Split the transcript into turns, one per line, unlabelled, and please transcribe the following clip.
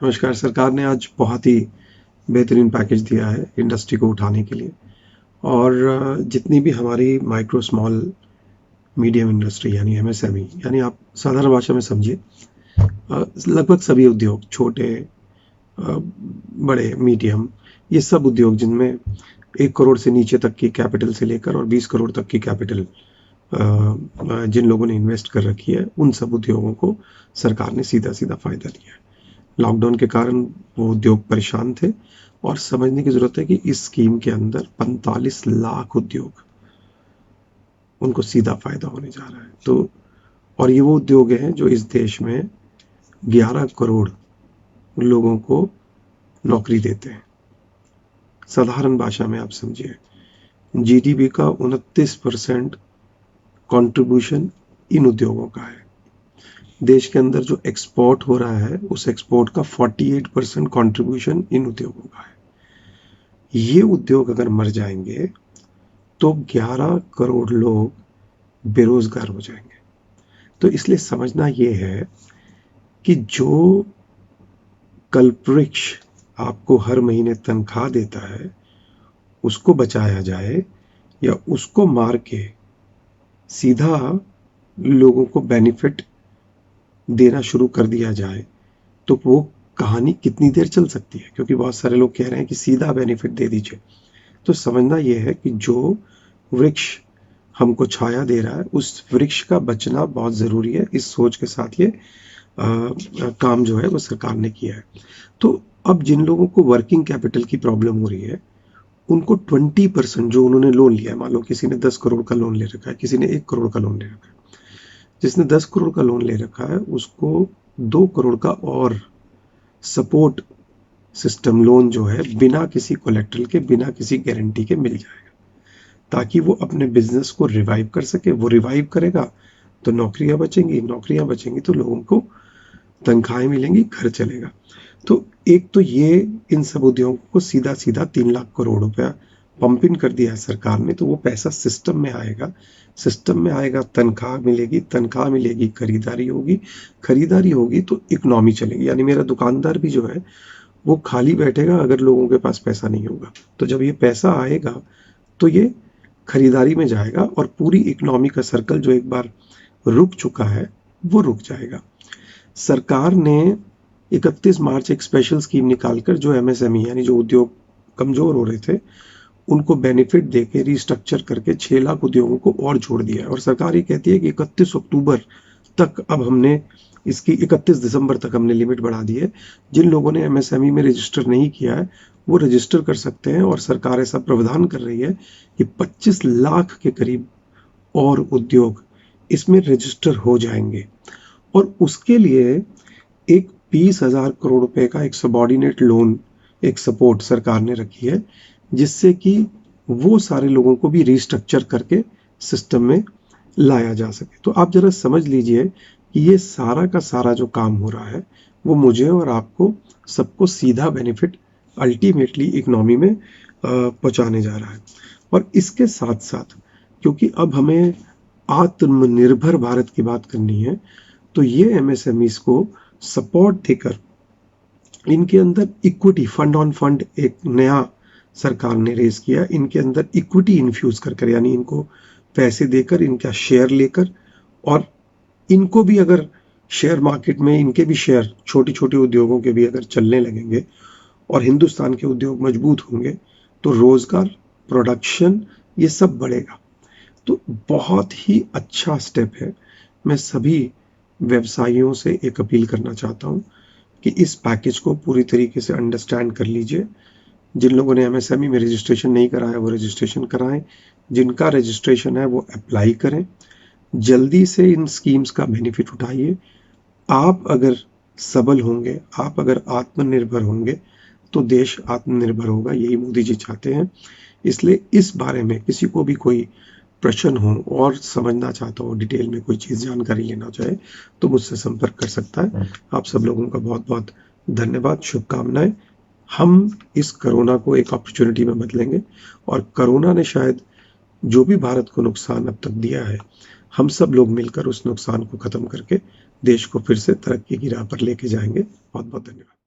नमस्कार। सरकार ने आज बहुत ही बेहतरीन पैकेज दिया है इंडस्ट्री को उठाने के लिए। और जितनी भी हमारी माइक्रो स्मॉल मीडियम इंडस्ट्री यानी एमएसएमई, यानी आप साधारण भाषा में समझिए, लगभग सभी उद्योग, छोटे, बड़े, मीडियम, ये सब उद्योग जिनमें 1 करोड़ से नीचे तक की कैपिटल से लेकर और 20 करोड़ तक की कैपिटल जिन लोगों ने इन्वेस्ट कर रखी है, उन सब उद्योगों को सरकार ने सीधा सीधा फायदा दिया है। लॉकडाउन के कारण वो उद्योग परेशान थे और समझने की जरूरत है कि इस स्कीम के अंदर 45 लाख उद्योग, उनको सीधा फायदा होने जा रहा है। तो और ये वो उद्योग हैं जो इस देश में 11 करोड़ लोगों को नौकरी देते हैं। साधारण भाषा में आप समझिए, जीडीपी का 29% कंट्रीब्यूशन इन उद्योगों का है। देश के अंदर जो एक्सपोर्ट हो रहा है, उस एक्सपोर्ट का 48% कंट्रीब्यूशन इन उद्योगों का है। ये उद्योग अगर मर जाएंगे तो 11 करोड़ लोग बेरोजगार हो जाएंगे। तो इसलिए समझना ये है कि जो कल्पवृक्ष आपको हर महीने तनख्वाह देता है, उसको बचाया जाए या उसको मार के सीधा लोगों को बेनिफिट देना शुरू कर दिया जाए, तो वो कहानी कितनी देर चल सकती है? क्योंकि बहुत सारे लोग कह रहे हैं कि सीधा बेनिफिट दे दीजिए। तो समझना यह है कि जो वृक्ष हमको छाया दे रहा है, उस वृक्ष का बचना बहुत ज़रूरी है। इस सोच के साथ ये काम जो है वो सरकार ने किया है। तो अब जिन लोगों को वर्किंग कैपिटल की प्रॉब्लम हो रही है, उनको 20% जो उन्होंने लोन लिया है, मान लो किसी ने 10 करोड़ का लोन ले रखा है, किसी ने 1 करोड़ का लोन ले रखा है, जिसने 10 करोड़ का लोन ले रखा है उसको 2 करोड़ का और सपोर्ट सिस्टम लोन जो है बिना किसी कोलेट्रल के, बिना किसी गारंटी के मिल जाएगा, ताकि वो अपने बिजनेस को रिवाइव कर सके। वो रिवाइव करेगा तो नौकरियां बचेंगी तो लोगों को तनख्वाहें मिलेंगी, घर चलेगा। तो एक तो ये इन सब उद्योगों को सीधा सीधा 3 लाख करोड़ रुपया पंप इन कर दिया है सरकार ने। तो वो पैसा सिस्टम में आएगा, तनख्वाह मिलेगी, खरीदारी होगी तो इकोनॉमी चलेगी। यानी मेरा दुकानदार भी जो है वो खाली बैठेगा अगर लोगों के पास पैसा नहीं होगा। तो जब ये पैसा आएगा तो ये खरीदारी में जाएगा और पूरी इकोनॉमी का सर्कल जो एक बार रुक चुका है वो रुक जाएगा। सरकार ने 31 मार्च एक स्पेशल स्कीम निकालकर जो एमएसएमई यानी जो उद्योग कमजोर हो रहे थे, उनको बेनिफिट देके रिस्ट्रक्चर करके 6 लाख उद्योगों को और जोड़ दिया है। और सरकार ये कहती है कि 31 अक्टूबर तक, अब हमने इसकी 31 दिसंबर तक हमने लिमिट बढ़ा दी है। जिन लोगों ने एमएसएमई में रजिस्टर नहीं किया है वो रजिस्टर कर सकते हैं। और सरकार ऐसा प्रावधान कर रही है कि 25 लाख के करीब और उद्योग इसमें रजिस्टर हो जाएंगे। और उसके लिए एक 20,000 करोड़ रुपए का एक सबॉर्डिनेट लोन, एक सपोर्ट सरकार ने रखी है, जिससे कि वो सारे लोगों को भी रिस्ट्रक्चर करके सिस्टम में लाया जा सके। तो आप जरा समझ लीजिए कि ये सारा का सारा जो काम हो रहा है वो मुझे और आपको सबको सीधा बेनिफिट अल्टीमेटली इकोनॉमी में पहुंचाने जा रहा है। और इसके साथ साथ क्योंकि अब हमें आत्मनिर्भर भारत की बात करनी है, तो ये एमएसएमईज को सपोर्ट देकर इनके अंदर इक्विटी, फंड ऑन फंड एक नया सरकार ने रेज किया। इनके अंदर इक्विटी इन्फ्यूज कर, यानी इनको पैसे देकर, इनका शेयर लेकर, और इनको भी अगर शेयर मार्केट में इनके भी शेयर, छोटी छोटी उद्योगों के भी अगर चलने लगेंगे और हिंदुस्तान के उद्योग मजबूत होंगे तो रोजगार, प्रोडक्शन, ये सब बढ़ेगा। तो बहुत ही अच्छा स्टेप है। मैं सभी व्यवसायियों से एक अपील करना चाहता हूं कि इस पैकेज को पूरी तरीके से अंडरस्टैंड कर लीजिए। जिन लोगों ने एमएसएमई में रजिस्ट्रेशन नहीं कराया वो रजिस्ट्रेशन कराएं, जिनका रजिस्ट्रेशन है वो अप्लाई करें, जल्दी से इन स्कीम्स का बेनिफिट उठाइए। आप अगर सबल होंगे, आप अगर आत्मनिर्भर होंगे तो देश आत्मनिर्भर होगा, यही मोदी जी चाहते हैं। इसलिए इस बारे में किसी को भी कोई प्रश्न हो और समझना चाहता हो, डिटेल में कोई चीज़ जानकारी लेना चाहे तो मुझसे संपर्क कर सकता है। आप सब लोगों का बहुत बहुत धन्यवाद, शुभकामनाएं। हम इस कोरोना को एक अपॉर्चुनिटी में बदलेंगे और कोरोना ने शायद जो भी भारत को नुकसान अब तक दिया है, हम सब लोग मिलकर उस नुकसान को खत्म करके देश को फिर से तरक्की की राह पर लेके जाएंगे। बहुत बहुत धन्यवाद।